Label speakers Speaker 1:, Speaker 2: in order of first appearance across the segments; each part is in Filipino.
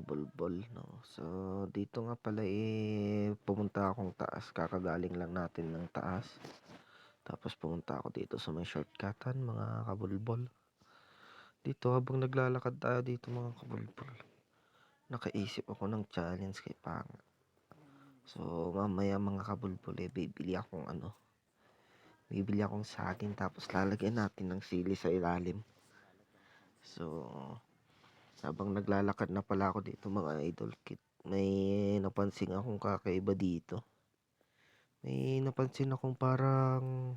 Speaker 1: kabulbol, no? So, dito nga pala pumunta akong taas. Kakagaling lang natin ng taas. Tapos pumunta ako dito sa may shortcutan, mga kabulbol. Dito habang naglalakad tayo dito mga kabulbol, nakaisip ako ng challenge kay Pang. So, mamaya mga kabulbol, bibili akong saging tapos lalagyan natin ng sili sa ilalim. So, habang naglalakad na pala ako dito mga idol kit, may napansin akong kakaiba dito. May napansin akong parang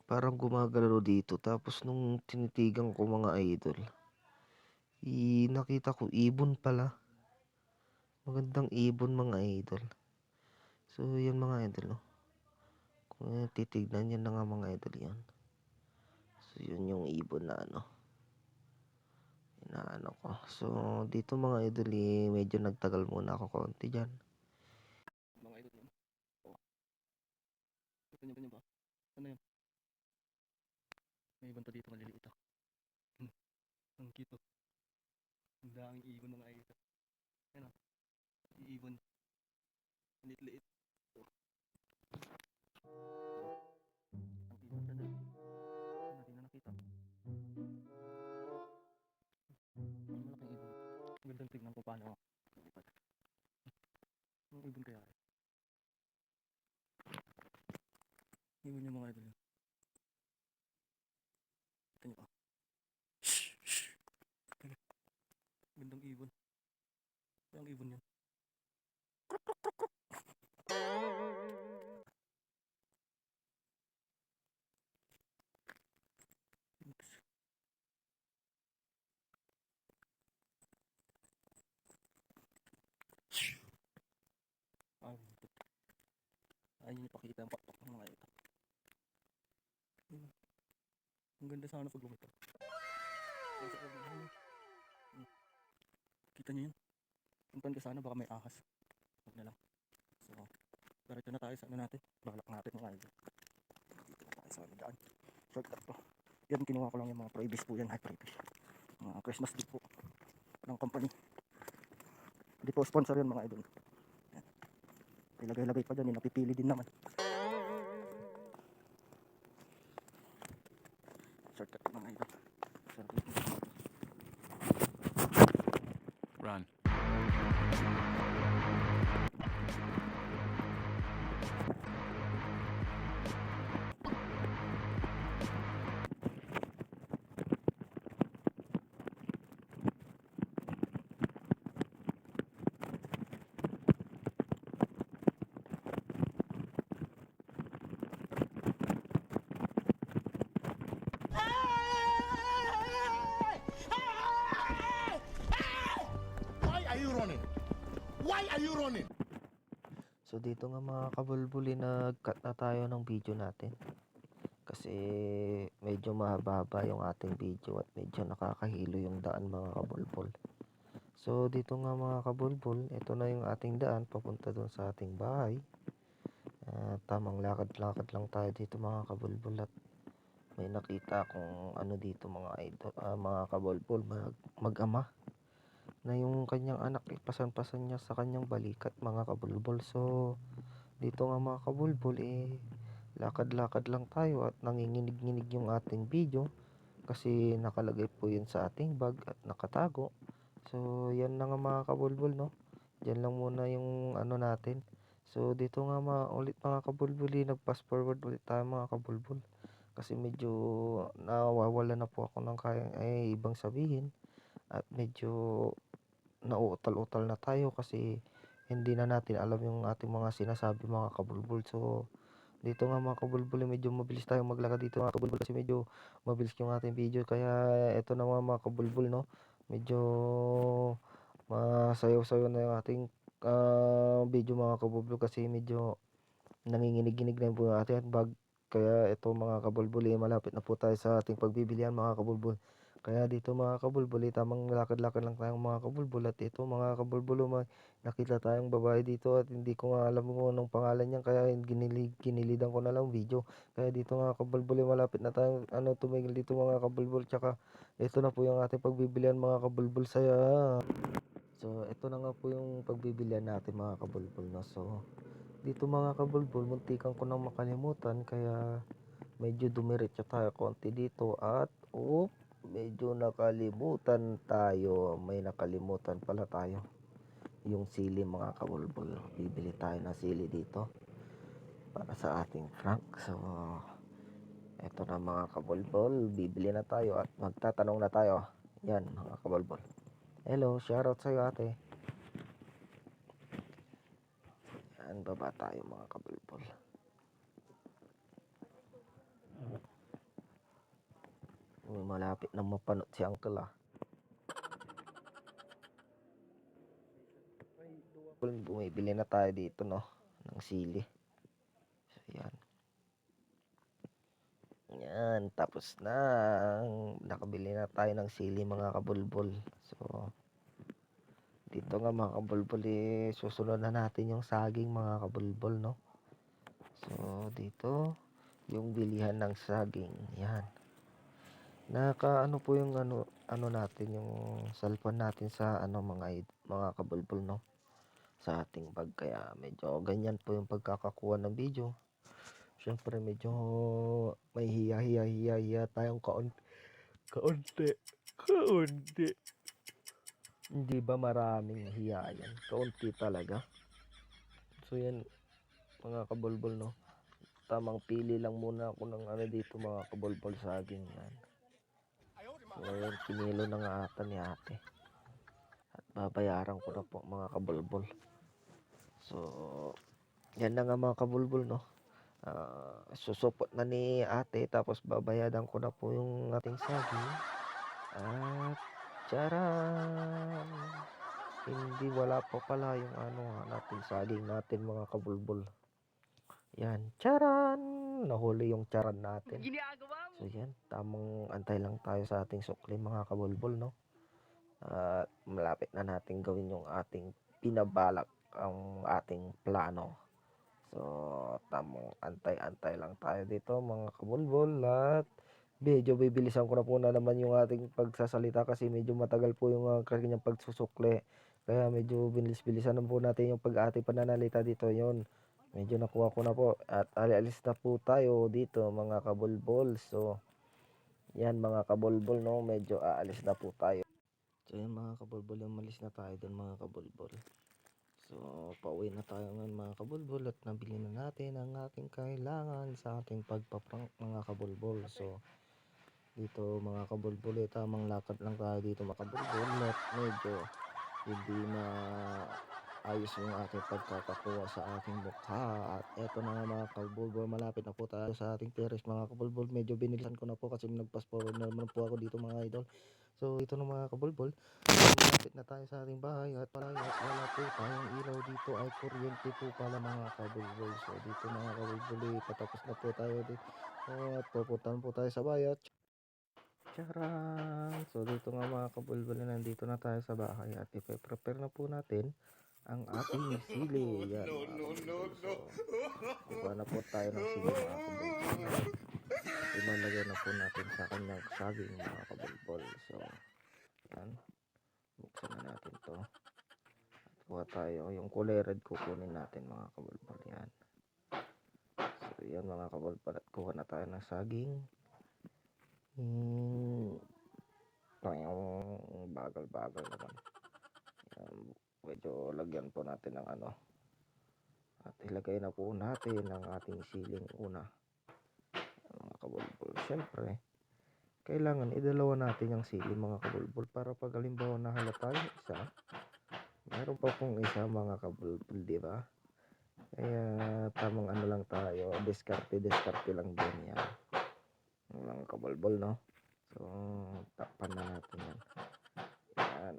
Speaker 1: gumagalaw dito. Tapos nung tinitigan ko mga idol, nakita ko ibon pala. Magandang ibon mga idol. So yan mga idol, no? Kung titignan yan na nga mga idol yan. So yun yung ibon na inaano ko. So dito mga idol, medyo nagtagal muna ako konti dyan.
Speaker 2: Mga idol yun. Oh. Kita niyo ba? Ano yun? May ibon pa dito maliliit ah. Ang cute oh. Ang daming ibon mga idol. Yan ah. Ibon. Liit-liit. Oh. Ang ibon na dyan. Hindi na nakita. Ang malaking ibon. Ang gandang tignan ko paano. Ang ibon kaya eh. Ibon yung mga idol yun. Kita niyo ah. Gandang ibon. Kaya ang ibon yan. Oops. Ayun yung pakita ang pakpak ng mga ito. Ang ganda sana pag lumito. Kita niyo yun? Puntan ka sana baka may ahas. Huwag na lang. So, diretso na tayo sa ano natin. Balak natin mga idol. Dito na tayo sa ano daan. Shortcut to. Yan, kinuha ko lang yung mga freebies po yan. High freebies. Mga Christmas gift po ng company. Hindi po sponsor yun mga idol. Yan. Ilagay-lagay pa dyan. Napipili din naman. Shortcut mga idol.
Speaker 3: Run.
Speaker 4: Why are you running? Why are you running?
Speaker 1: So dito nga mga kabulbuli, nag-cut na tayo ng video natin. Kasi medyo mahaba yung ating video at medyo nakakahilo yung daan mga kabulbul. So dito nga mga kabulbul, ito na yung ating daan papunta dun sa ating bahay. Tamang lakad-lakad lang tayo dito mga kabulbul at may nakita akong ano dito mga idol, mga kabulbul, mag-ama na yung kanyang anak pasan-pasan niya sa kanyang balikat mga kabulbul. So dito nga mga kabulbul, lakad-lakad lang tayo at nanginginig-nginig yung ating video kasi nakalagay po yun sa ating bag at nakatago. So yan na nga mga kabulbul, no? Diyan lang muna yung ano natin. So dito nga ulit mga kabulbuli, nag-fast forward ulit tayo mga kabulbul kasi medyo nawawala na po ako ng ibang sabihin at medyo nauutal-utal na tayo kasi hindi na natin alam yung ating mga sinasabi mga kabulbul. So dito nga mga kabulbul, medyo mabilis tayong maglakad dito mga kabulbul kasi medyo mabilis yung ating video. Kaya eto na mga kabulbul, no? Medyo masayaw-sayaw na yung ating video mga kabulbul kasi medyo nanginginig-ginig na po yung ating bag. Kaya ito mga kabulbul, malapit na po tayo sa ating pagbibilihan mga kabulbul. Kaya dito mga kabulbul, tamang lakad-lakad lang tayong mga kabulbul. At ito mga kabulbul, may nakita tayong babae dito at hindi ko nga alam kung anong pangalan niya, kaya ginilidan ko na lang video. Kaya dito mga kabulbul, malapit na tayong tumigil dito mga kabulbul. Tsaka ito na po yung ating pagbibilihan mga kabulbul. So, ito na nga po yung pagbibilihan natin mga kabulbul, no? So, dito mga kabulbul, muntikan ko nang makalimutan kaya medyo dumiretso tayo konti dito at medyo nakalimutan tayo. May nakalimutan pala tayo. Yung sili mga kabulbul. Bibili tayo ng sili dito para sa ating prank. So, eto na mga kabulbul. Bibili na tayo at magtatanong na tayo. Yan mga kabulbul. Hello, shoutout sa'yo ate. Yan, baba tayo mga kabulbul. Malapit na mapanot si uncle ah. Bumibili na tayo dito no ng sili. So yan. Yan, tapos na. Nakabili na tayo ng sili mga kabulbul. So dito nga mga kabulbul susunod na natin yung saging mga kabulbul no. So dito yung bilihan ng saging. Yan. Ano po yung ano natin yung cellphone natin sa mga kabulbul no sa ating bag, kaya medyo ganyan po yung pagkakakuha ng video. Syempre medyo may hiya tayong kaunti. Hindi ba maraming hiya yan? Kaunti talaga. So yan mga kabulbul no. Tamang pili lang muna ako ng dito mga kabulbul saging yan. So yan, kinilo na nga ata ni ate. At babayaran ko na po mga kabulbul. So yan na nga mga kabulbul no. Susupot na ni ate tapos babayadan ko na po yung ating saging. At charan! Hindi, wala pa pala yung natin saging natin mga kabulbul. Yan, charan! Nahuli yung charan natin. So yan, tamang antay lang tayo sa ating sukli mga kabulbul no. At malapit na natin gawin yung ating pinabalak, ang ating plano. So, tamang antay-antay lang tayo dito mga kabulbul at medyo bibilisan ko na po na naman yung ating pagsasalita kasi medyo matagal po yung kanyang pagsusukli. Kaya medyo bilis-bilisan na po natin yung pag-ating pananalita dito yon. Medyo nakuha ko na po at alis na po tayo dito mga kabulbul. So, yan mga kabulbul no, medyo aalis na po tayo. So, yan mga kabulbul, umalis na tayo dun mga kabulbul. So, pauwi na tayo ngayon mga kabulbul at nabili na natin ang ating kailangan sa ating pagpaprank mga kabulbul. So, dito mga kabulbul, tamang lakad lang tayo dito mga kabulbul at medyo hindi na ayos yung ating pagkakakuha sa ating mukha. At eto na nga mga kabulbul, malapit na po tayo sa ating terrace mga kabulbul. Medyo binilisan ko na po kasi nag-fast forward na naman po ako dito mga idol. So, ito na mga kabulbul. Malapit na tayo sa ating bahay at wala po tayong ilaw dito ay kuryente po pala mga kabulbul. So dito mga kabulbul, patapos na po tayo dito at pupuntahan po tayo sa bayat. Charang! So dito nga mga kabulbul, nandito na tayo sa bahay at ipe-prepare na po natin ang ating sili. Yan, so kuha na po tayo ng sili mga kabulbul. Ilalagay na po natin sa kanyang saging mga kabulbul. So yan, buksan na natin to at kuha tayo yung kulay red, kukunin natin mga kabulbul. Yan, so yan mga kabulbul, at kuha na tayo ng saging. Bagal naman. Yan, medyo lagyan po natin ng at ilagay na po natin ang ating siling una mga kabulbul. Syempre kailangan idalawa natin yung sili mga kabulbul para pag halimbawa nahalata yung isa, meron pa pong isa mga kabulbul, di ba? Kaya tamang lang tayo, diskarte lang din yan mga kabulbul no. So takpan na natin yan. Yan.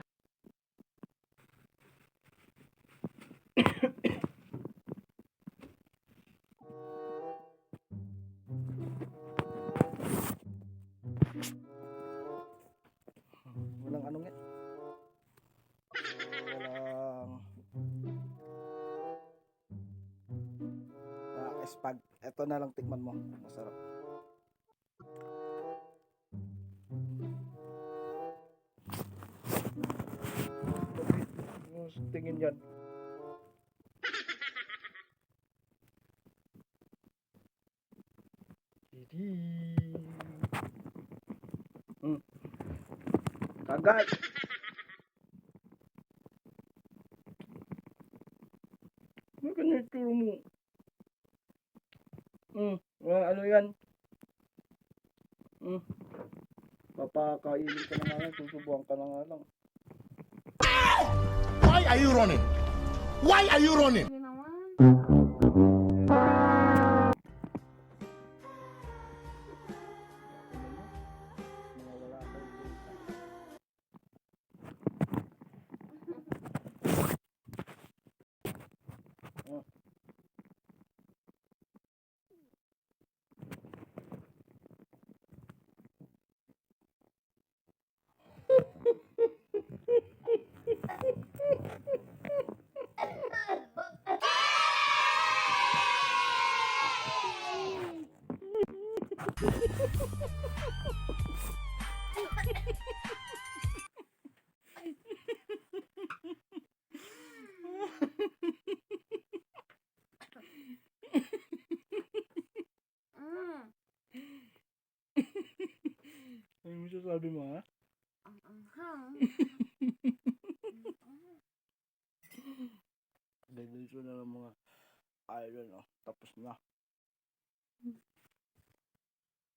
Speaker 2: Walang anong yan. Walang espag. Ito na lang, tikman mo. Masarap. sa tingin yan. Kagat. Ano ka na ituro mo? Ano yan? Papakainin ka na nga lang, susubuhan ka na nga lang.
Speaker 4: Why are you running? Why are you running?
Speaker 3: Sige naman.
Speaker 2: Nawawala ka yung data.
Speaker 3: Mm.
Speaker 2: Ano mo sasabi mo, ha?
Speaker 3: Ang anghang.
Speaker 2: Ganito na ng mga idol, no? Tapos na.